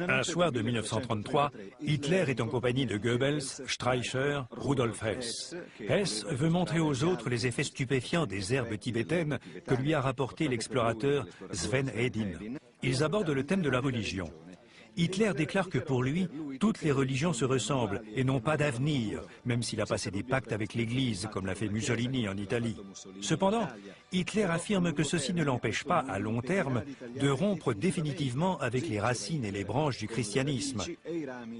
Un soir de 1933, Hitler est en compagnie de Goebbels, Streicher, Rudolf Hess. Hess veut montrer aux autres les effets stupéfiants des herbes tibétaines que lui a rapporté l'explorateur Sven Hedin. Ils abordent le thème de la religion. Hitler déclare que pour lui, toutes les religions se ressemblent et n'ont pas d'avenir, même s'il a passé des pactes avec l'Église, comme l'a fait Mussolini en Italie. Cependant, Hitler affirme que ceci ne l'empêche pas, à long terme, de rompre définitivement avec les racines et les branches du christianisme.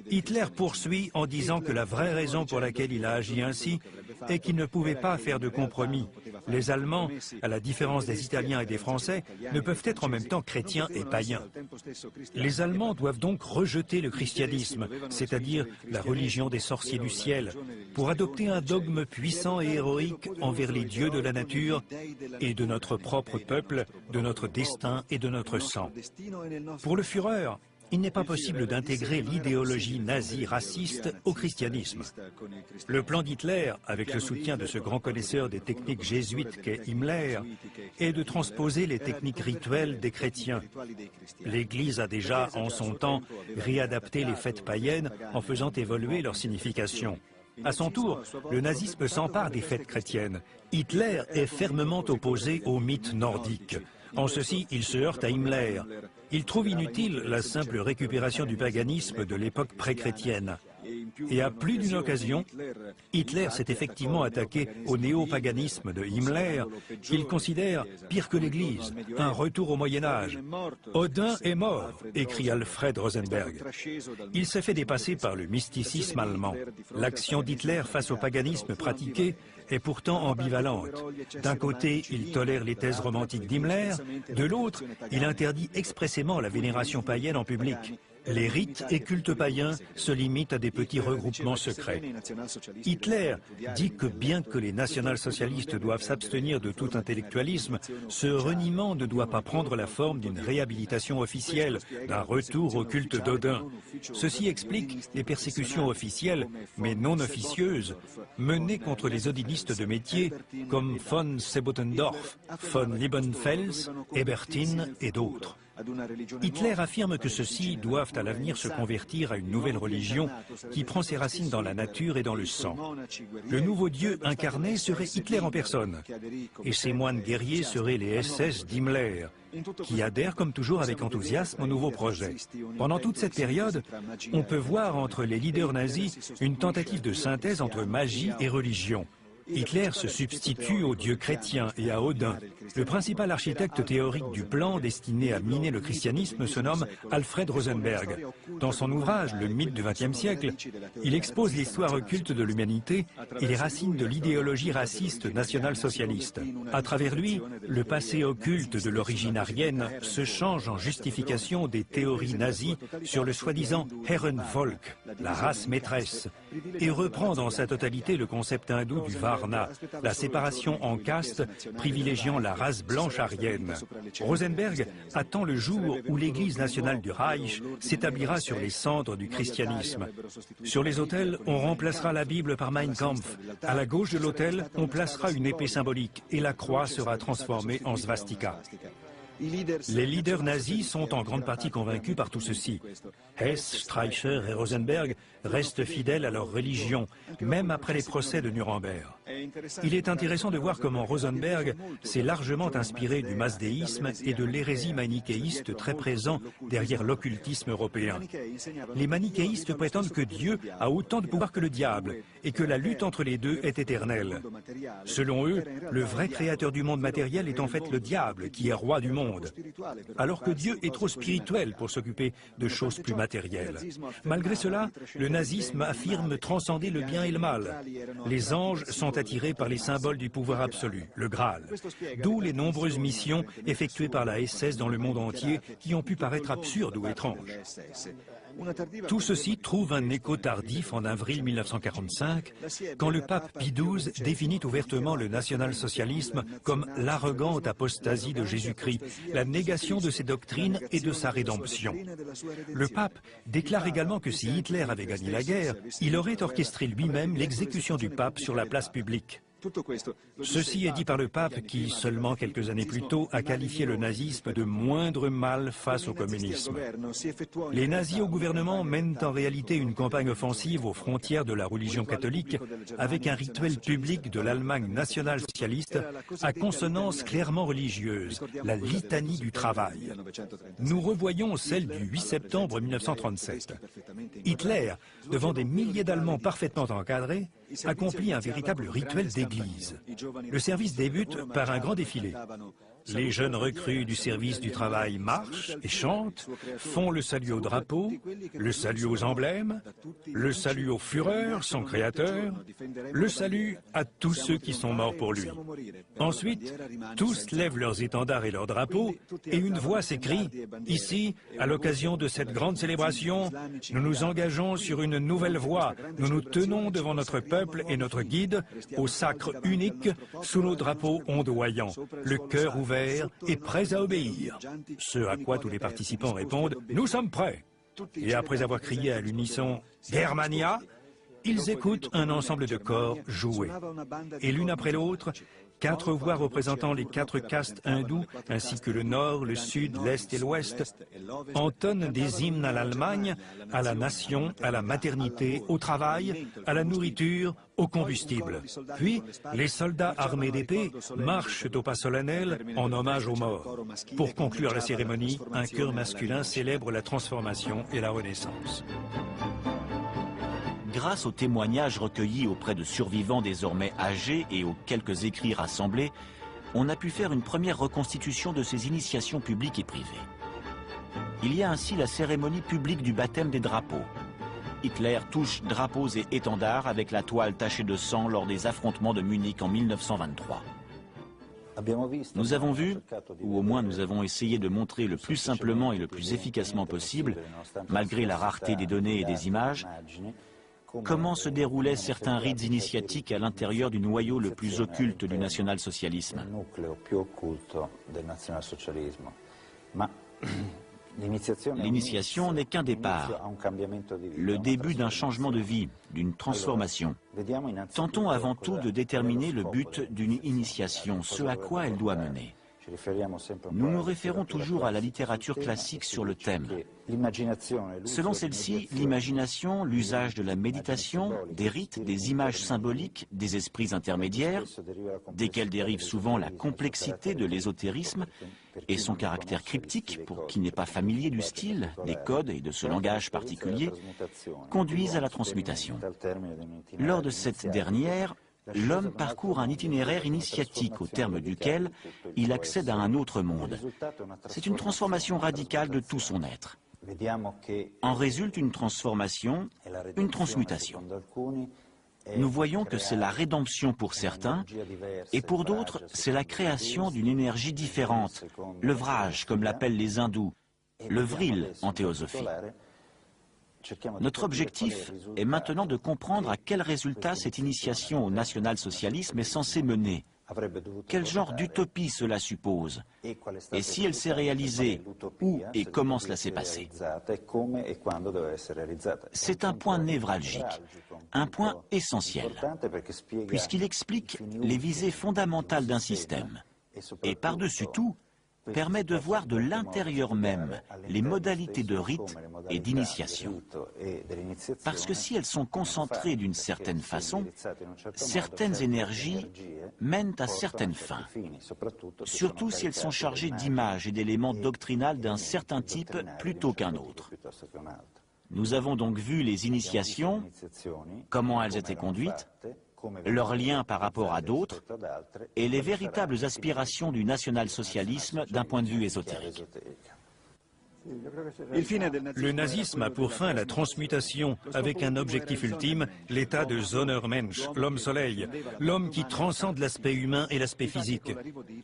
Hitler poursuit en disant que la vraie raison pour laquelle il a agi ainsi est qu'il ne pouvait pas faire de compromis. Les Allemands, à la différence des Italiens et des Français, ne peuvent être en même temps chrétiens et païens. Les Allemands doivent donc rejeter le christianisme, c'est-à-dire la religion des sorciers du ciel, pour adopter un dogme puissant et héroïque envers les dieux de la nature et de notre propre peuple, de notre destin et de notre sang. Pour le Führer, il n'est pas possible d'intégrer l'idéologie nazie raciste au christianisme. Le plan d'Hitler, avec le soutien de ce grand connaisseur des techniques jésuites qu'est Himmler, est de transposer les techniques rituelles des chrétiens. L'Église a déjà, en son temps, réadapté les fêtes païennes en faisant évoluer leur signification. À son tour, le nazisme s'empare des fêtes chrétiennes. Hitler est fermement opposé au mythe nordique. En ceci, il se heurte à Himmler. Il trouve inutile la simple récupération du paganisme de l'époque pré-chrétienne. Et à plus d'une occasion, Hitler s'est effectivement attaqué au néopaganisme de Himmler, qu'il considère pire que l'Église, un retour au Moyen-Âge. « Odin est mort », écrit Alfred Rosenberg. Il s'est fait dépasser par le mysticisme allemand. L'action d'Hitler face au paganisme pratiqué est pourtant ambivalente. D'un côté, il tolère les thèses romantiques d'Himmler, de l'autre, il interdit expressément la vénération païenne en public. Les rites et cultes païens se limitent à des petits regroupements secrets. Hitler dit que bien que les national-socialistes doivent s'abstenir de tout intellectualisme, ce reniement ne doit pas prendre la forme d'une réhabilitation officielle, d'un retour au culte d'Odin. Ceci explique les persécutions officielles, mais non officieuses, menées contre les odinistes de métier comme von Sebottendorf, von Liebenfels, Hébertin et d'autres. Hitler affirme que ceux-ci doivent à l'avenir se convertir à une nouvelle religion qui prend ses racines dans la nature et dans le sang. Le nouveau Dieu incarné serait Hitler en personne, et ces moines guerriers seraient les SS d'Himmler, qui adhèrent comme toujours avec enthousiasme au nouveau projet. Pendant toute cette période, on peut voir entre les leaders nazis une tentative de synthèse entre magie et religion. Hitler se substitue aux dieux chrétiens et à Odin. Le principal architecte théorique du plan destiné à miner le christianisme se nomme Alfred Rosenberg. Dans son ouvrage « Le mythe du XXe siècle », il expose l'histoire occulte de l'humanité et les racines de l'idéologie raciste national-socialiste. À travers lui, le passé occulte de l'origine aryenne se change en justification des théories nazies sur le soi-disant Herrenvolk, la race maîtresse, et reprend dans sa totalité le concept hindou du Varna, la séparation en castes privilégiant la race blanche aryenne. Rosenberg attend le jour où l'Église nationale du Reich s'établira sur les cendres du christianisme. Sur les autels, on remplacera la Bible par Mein Kampf. À la gauche de l'autel, on placera une épée symbolique et la croix sera transformée en svastika. Les leaders nazis sont en grande partie convaincus par tout ceci. Hess, Streicher et Rosenberg restent fidèles à leur religion, même après les procès de Nuremberg. Il est intéressant de voir comment Rosenberg s'est largement inspiré du masdéisme et de l'hérésie manichéiste très présent derrière l'occultisme européen. Les manichéistes prétendent que Dieu a autant de pouvoir que le diable et que la lutte entre les deux est éternelle. Selon eux, le vrai créateur du monde matériel est en fait le diable qui est roi du monde, alors que Dieu est trop spirituel pour s'occuper de choses plus matérielles. Malgré cela, le nazisme affirme transcender le bien et le mal. Les anges sont attirés par les symboles du pouvoir absolu, le Graal, d'où les nombreuses missions effectuées par la SS dans le monde entier qui ont pu paraître absurdes ou étranges. Tout ceci trouve un écho tardif en avril 1945, quand le pape Pie XII définit ouvertement le national-socialisme comme l'arrogante apostasie de Jésus-Christ, la négation de ses doctrines et de sa rédemption. Le pape déclare également que si Hitler avait gagné la guerre, il aurait orchestré lui-même l'exécution du pape sur la place publique. Ceci est dit par le pape qui, seulement quelques années plus tôt, a qualifié le nazisme de moindre mal face au communisme. Les nazis au gouvernement mènent en réalité une campagne offensive aux frontières de la religion catholique avec un rituel public de l'Allemagne nationale-socialiste à consonance clairement religieuse, la litanie du travail. Nous revoyons celle du 8 septembre 1937. Hitler, devant des milliers d'Allemands parfaitement encadrés, accomplit un véritable rituel d'église. Le service débute par un grand défilé. Les jeunes recrues du service du travail marchent et chantent, font le salut au drapeau, le salut aux emblèmes, le salut au Führer, son créateur, le salut à tous ceux qui sont morts pour lui. Ensuite, tous lèvent leurs étendards et leurs drapeaux et une voix s'écrie « Ici, à l'occasion de cette grande célébration, nous nous engageons sur une nouvelle voie. Nous nous tenons devant notre peuple et notre guide au sacre unique sous nos drapeaux ondoyants, le cœur ouvert et prêts à obéir. » Ce à quoi tous les participants répondent « Nous sommes prêts !» Et après avoir crié à l'unisson « Germania !», ils écoutent un ensemble de corps jouer. Et l'une après l'autre, 4 voix représentant les 4 castes hindous, ainsi que le nord, le sud, l'est et l'ouest, entonnent des hymnes à l'Allemagne, à la nation, à la maternité, au travail, à la nourriture, au combustible. Puis, les soldats armés d'épées marchent au pas solennel en hommage aux morts. Pour conclure la cérémonie, un chœur masculin célèbre la transformation et la renaissance. Grâce aux témoignages recueillis auprès de survivants désormais âgés et aux quelques écrits rassemblés, on a pu faire une première reconstitution de ces initiations publiques et privées. Il y a ainsi la cérémonie publique du baptême des drapeaux. Hitler touche drapeaux et étendards avec la toile tachée de sang lors des affrontements de Munich en 1923. Nous avons vu, ou au moins nous avons essayé de montrer le plus simplement et le plus efficacement possible, malgré la rareté des données et des images, comment se déroulaient certains rites initiatiques à l'intérieur du noyau le plus occulte du national-socialisme. L'initiation n'est qu'un départ, le début d'un changement de vie, d'une transformation. Tentons avant tout de déterminer le but d'une initiation, ce à quoi elle doit mener. Nous nous référons toujours à la littérature classique sur le thème. Selon celle-ci, l'imagination, l'usage de la méditation, des rites, des images symboliques, des esprits intermédiaires, desquels dérive souvent la complexité de l'ésotérisme et son caractère cryptique, pour qui n'est pas familier du style, des codes et de ce langage particulier, conduisent à la transmutation. Lors de cette dernière, l'homme parcourt un itinéraire initiatique au terme duquel il accède à un autre monde. C'est une transformation radicale de tout son être. En résulte une transformation, une transmutation. Nous voyons que c'est la rédemption pour certains, et pour d'autres, c'est la création d'une énergie différente, le vraj, comme l'appellent les hindous, le vril en théosophie. Notre objectif est maintenant de comprendre à quel résultat cette initiation au national-socialisme est censée mener. Quel genre d'utopie cela suppose? Et si elle s'est réalisée, où et comment cela s'est passé? C'est un point névralgique, un point essentiel, puisqu'il explique les visées fondamentales d'un système. Et par-dessus tout, permet de voir de l'intérieur même les modalités de rite et d'initiation. Parce que si elles sont concentrées d'une certaine façon, certaines énergies mènent à certaines fins, surtout si elles sont chargées d'images et d'éléments doctrinaux d'un certain type plutôt qu'un autre. Nous avons donc vu les initiations, comment elles étaient conduites, leurs liens par rapport à d'autres et les véritables aspirations du national-socialisme d'un point de vue ésotérique. Le nazisme a pour fin la transmutation avec un objectif ultime, l'état de Sondermensch, l'homme soleil, l'homme qui transcende l'aspect humain et l'aspect physique.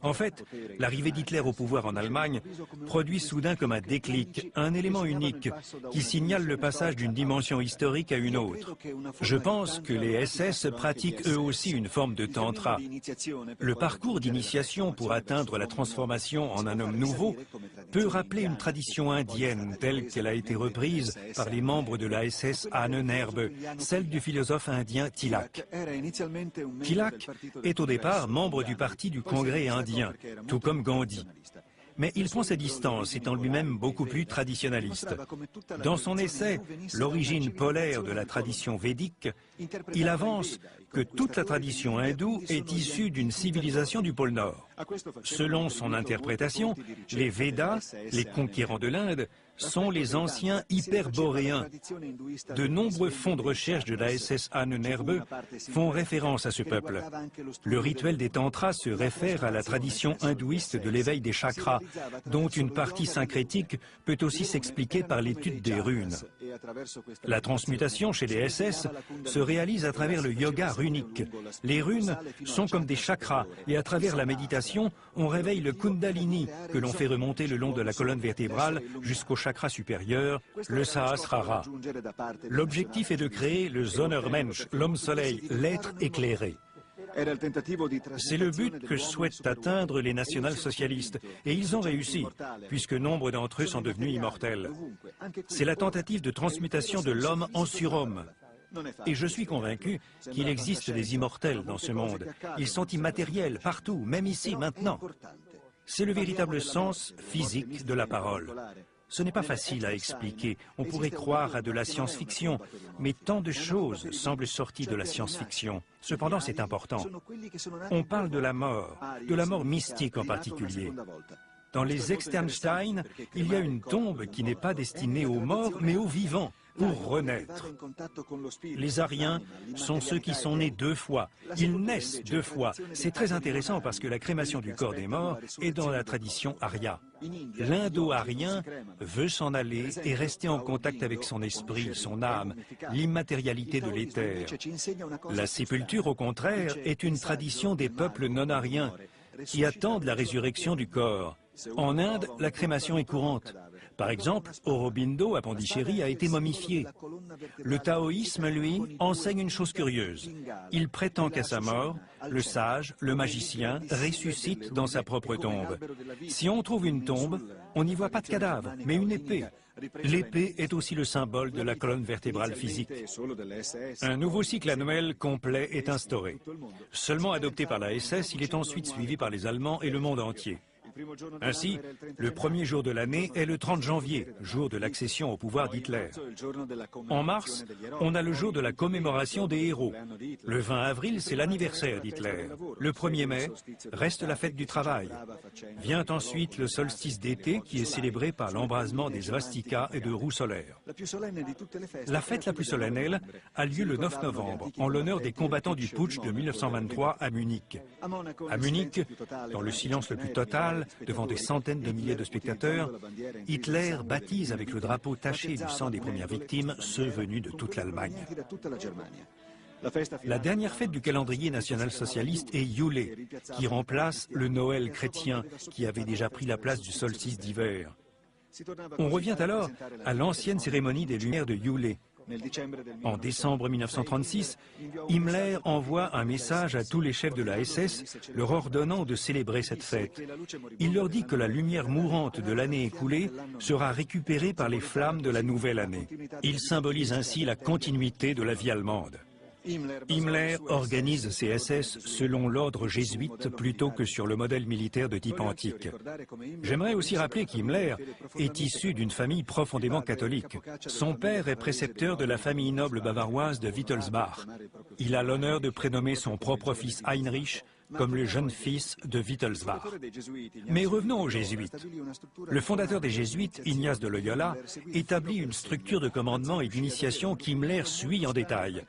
En fait, l'arrivée d'Hitler au pouvoir en Allemagne produit soudain comme un déclic, un élément unique qui signale le passage d'une dimension historique à une autre. Je pense que les SS pratiquent eux aussi une forme de tantra. Le parcours d'initiation pour atteindre la transformation en un homme nouveau peut rappeler une tradition tradition indienne telle qu'elle a été reprise par les membres de la SS Ahnenerbe, celle du philosophe indien Tilak. Tilak est au départ membre du parti du Congrès indien, tout comme Gandhi. Mais il prend ses distances, étant lui-même beaucoup plus traditionnaliste. Dans son essai « L'origine polaire de la tradition védique », il avance que toute la tradition hindoue est issue d'une civilisation du pôle Nord. Selon son interprétation, les Védas, les conquérants de l'Inde, sont les anciens hyperboréens. De nombreux fonds de recherche de la SS Ahnenerbe font référence à ce peuple. Le rituel des tantras se réfère à la tradition hindouiste de l'éveil des chakras, dont une partie syncrétique peut aussi s'expliquer par l'étude des runes. La transmutation chez les SS se réalise à travers le yoga runique. Les runes sont comme des chakras et à travers la méditation, on réveille le kundalini que l'on fait remonter le long de la colonne vertébrale jusqu'au chakra supérieur, le Sahasrara. L'objectif est de créer le Sonnermensch, l'homme soleil, l'être éclairé. C'est le but que souhaitent atteindre les national-socialistes, et ils ont réussi, puisque nombre d'entre eux sont devenus immortels. C'est la tentative de transmutation de l'homme en surhomme. Et je suis convaincu qu'il existe des immortels dans ce monde. Ils sont immatériels partout, même ici, maintenant. C'est le véritable sens physique de la parole. Ce n'est pas facile à expliquer, on pourrait croire à de la science-fiction, mais tant de choses semblent sorties de la science-fiction. Cependant, c'est important. On parle de la mort mystique en particulier. Dans les Externstein, il y a une tombe qui n'est pas destinée aux morts, mais aux vivants, pour renaître. Les Aryens sont ceux qui sont nés deux fois. Ils naissent deux fois. C'est très intéressant parce que la crémation du corps des morts est dans la tradition arya. L'Indo-Aryen veut s'en aller et rester en contact avec son esprit, son âme, l'immatérialité de l'éther. La sépulture, au contraire, est une tradition des peuples non-aryens qui attendent la résurrection du corps. En Inde, la crémation est courante. Par exemple, Aurobindo à Pondichéry a été momifié. Le taoïsme, lui, enseigne une chose curieuse. Il prétend qu'à sa mort, le sage, le magicien, ressuscite dans sa propre tombe. Si on trouve une tombe, on n'y voit pas de cadavre, mais une épée. L'épée est aussi le symbole de la colonne vertébrale physique. Un nouveau cycle annuel complet est instauré. Seulement adopté par la SS, il est ensuite suivi par les Allemands et le monde entier. Ainsi, le premier jour de l'année est le 30 janvier, jour de l'accession au pouvoir d'Hitler. En mars, on a le jour de la commémoration des héros. Le 20 avril, c'est l'anniversaire d'Hitler. Le 1er mai reste la fête du travail. Vient ensuite le solstice d'été qui est célébré par l'embrasement des swastikas et de roues solaires. La fête la plus solennelle a lieu le 9 novembre, en l'honneur des combattants du putsch de 1923 à Munich. À Munich, dans le silence le plus total, devant des centaines de milliers de spectateurs, Hitler baptise avec le drapeau taché du sang des premières victimes ceux venus de toute l'Allemagne. La dernière fête du calendrier national-socialiste est Yule, qui remplace le Noël chrétien, qui avait déjà pris la place du solstice d'hiver. On revient alors à l'ancienne cérémonie des Lumières de Yule. En décembre 1936, Himmler envoie un message à tous les chefs de la SS leur ordonnant de célébrer cette fête. Il leur dit que la lumière mourante de l'année écoulée sera récupérée par les flammes de la nouvelle année. Il symbolise ainsi la continuité de la vie allemande. Himmler organise ses SS selon l'ordre jésuite plutôt que sur le modèle militaire de type antique. J'aimerais aussi rappeler qu'Himmler est issu d'une famille profondément catholique. Son père est précepteur de la famille noble bavaroise de Wittelsbach. Il a l'honneur de prénommer son propre fils Heinrich comme le jeune fils de Wittelsbach. Mais revenons aux jésuites. Le fondateur des jésuites, Ignace de Loyola, établit une structure de commandement et d'initiation qu'Himmler suit en détail.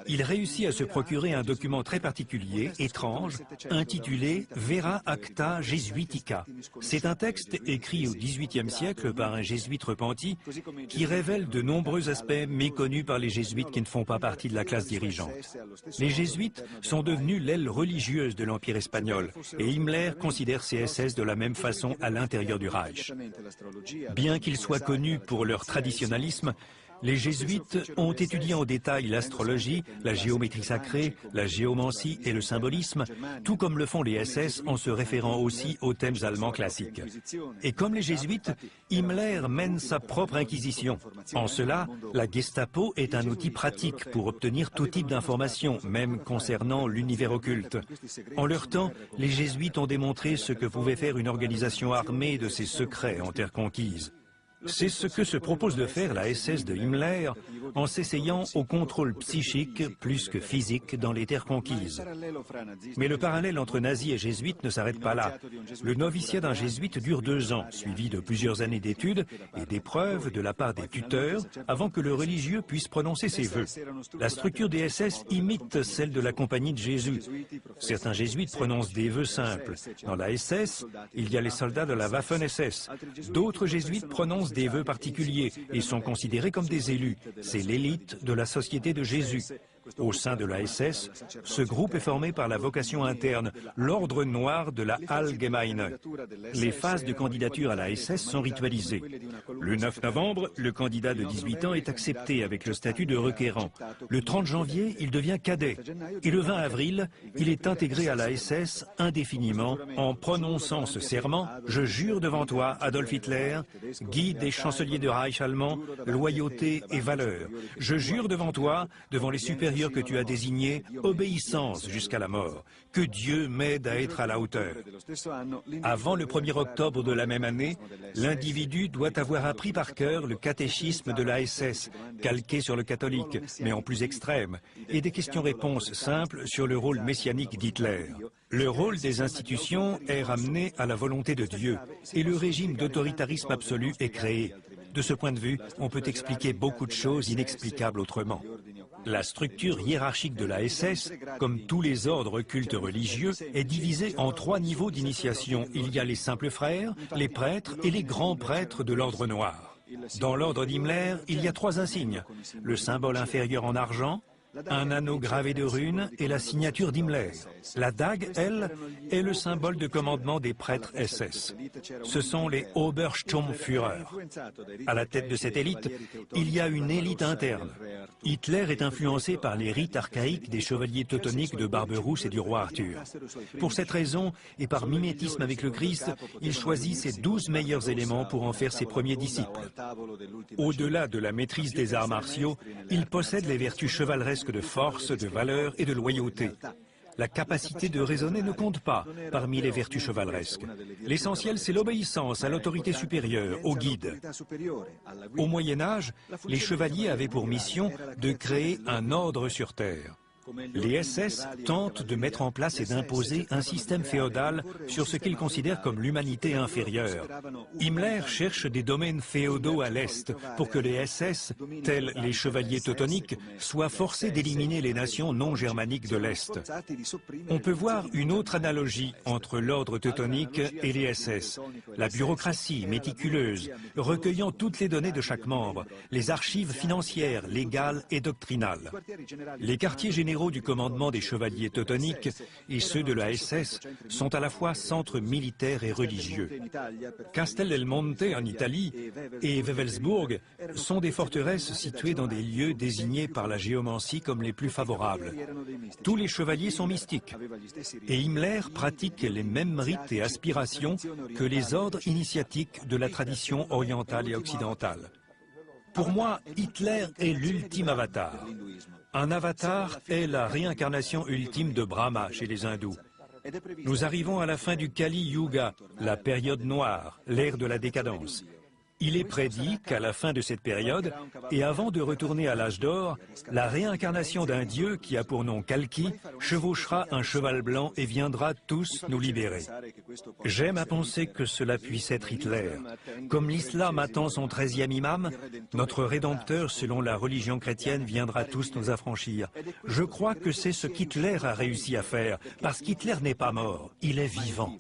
Il réussit à se procurer un document très particulier, étrange, intitulé Vera Acta Jesuitica. C'est un texte écrit au XVIIIe siècle par un jésuite repenti qui révèle de nombreux aspects méconnus par les jésuites qui ne font pas partie de la classe dirigeante. Les jésuites sont devenus l'aile religieuse de l'Empire espagnol, et Himmler considère ces SS de la même façon à l'intérieur du Reich. Bien qu'ils soient connus pour leur traditionnalisme, Les jésuites ont étudié en détail l'astrologie, la géométrie sacrée, la géomancie et le symbolisme, tout comme le font les SS en se référant aussi aux thèmes allemands classiques. Et comme les jésuites, Himmler mène sa propre inquisition. En cela, la Gestapo est un outil pratique pour obtenir tout type d'informations, même concernant l'univers occulte. En leur temps, les jésuites ont démontré ce que pouvait faire une organisation armée de ses secrets en terre conquise. C'est ce que se propose de faire la SS de Himmler en s'essayant au contrôle psychique plus que physique dans les terres conquises. Mais le parallèle entre nazis et jésuites ne s'arrête pas là. Le noviciat d'un jésuite dure 2 ans, suivi de plusieurs années d'études et d'épreuves de la part des tuteurs avant que le religieux puisse prononcer ses vœux. La structure des SS imite celle de la Compagnie de Jésus. Certains jésuites prononcent des vœux simples. Dans la SS, il y a les soldats de la Waffen-SS. D'autres jésuites prononcent des vœux particuliers et sont considérés comme des élus. C'est l'élite de la Société de Jésus. Au sein de la SS, ce groupe est formé par la vocation interne, l'ordre noir de la Allgemeine. Les phases de candidature à la SS sont ritualisées. Le 9 novembre, le candidat de 18 ans est accepté avec le statut de requérant. Le 30 janvier, il devient cadet. Et le 20 avril, il est intégré à la SS indéfiniment en prononçant ce serment « Je jure devant toi, Adolf Hitler, guide et chancelier de Reich allemand, loyauté et valeur. Je jure devant toi, devant les supérieurs que tu as désigné, obéissance jusqu'à la mort. Que Dieu m'aide à être à la hauteur. » Avant le 1er octobre de la même année, l'individu doit avoir appris par cœur le catéchisme de la SS, calqué sur le catholique, mais en plus extrême, et des questions-réponses simples sur le rôle messianique d'Hitler. Le rôle des institutions est ramené à la volonté de Dieu, et le régime d'autoritarisme absolu est créé. De ce point de vue, on peut expliquer beaucoup de choses inexplicables autrement. La structure hiérarchique de la SS, comme tous les ordres cultes religieux, est divisée en 3 niveaux d'initiation. Il y a les simples frères, les prêtres et les grands prêtres de l'ordre noir. Dans l'ordre d'Himmler, il y a 3 insignes. Le symbole inférieur en argent, un anneau gravé de runes et la signature d'Himmler. La dague, elle, est le symbole de commandement des prêtres SS. Ce sont les Obersturmführer. À la tête de cette élite, il y a une élite interne. Hitler est influencé par les rites archaïques des chevaliers teutoniques de Barberousse et du roi Arthur. Pour cette raison, et par mimétisme avec le Christ, il choisit ses 12 meilleurs éléments pour en faire ses premiers disciples. Au-delà de la maîtrise des arts martiaux, il possède les vertus chevaleresques de force, de valeur et de loyauté. La capacité de raisonner ne compte pas parmi les vertus chevaleresques. L'essentiel, c'est l'obéissance à l'autorité supérieure, au guide. Au Moyen-Âge, les chevaliers avaient pour mission de créer un ordre sur terre. Les SS tentent de mettre en place et d'imposer un système féodal sur ce qu'ils considèrent comme l'humanité inférieure. Himmler cherche des domaines féodaux à l'Est pour que les SS, tels les chevaliers teutoniques, soient forcés d'éliminer les nations non germaniques de l'Est. On peut voir une autre analogie entre l'ordre teutonique et les SS. La bureaucratie méticuleuse, recueillant toutes les données de chaque membre, les archives financières, légales et doctrinales. Les quartiers généraux du commandement des chevaliers teutoniques et ceux de la SS sont à la fois centres militaires et religieux. Castel del Monte en Italie et Wewelsburg sont des forteresses situées dans des lieux désignés par la géomancie comme les plus favorables. Tous les chevaliers sont mystiques et Himmler pratique les mêmes rites et aspirations que les ordres initiatiques de la tradition orientale et occidentale. Pour moi, Hitler est l'ultime avatar. Un avatar est la réincarnation ultime de Brahma chez les hindous. Nous arrivons à la fin du Kali Yuga, la période noire, l'ère de la décadence. Il est prédit qu'à la fin de cette période, et avant de retourner à l'âge d'or, la réincarnation d'un dieu qui a pour nom Kalki chevauchera un cheval blanc et viendra tous nous libérer. J'aime à penser que cela puisse être Hitler. Comme l'islam attend son 13e imam, notre Rédempteur selon la religion chrétienne viendra tous nous affranchir. Je crois que c'est ce qu'Hitler a réussi à faire, parce qu'Hitler n'est pas mort, il est vivant.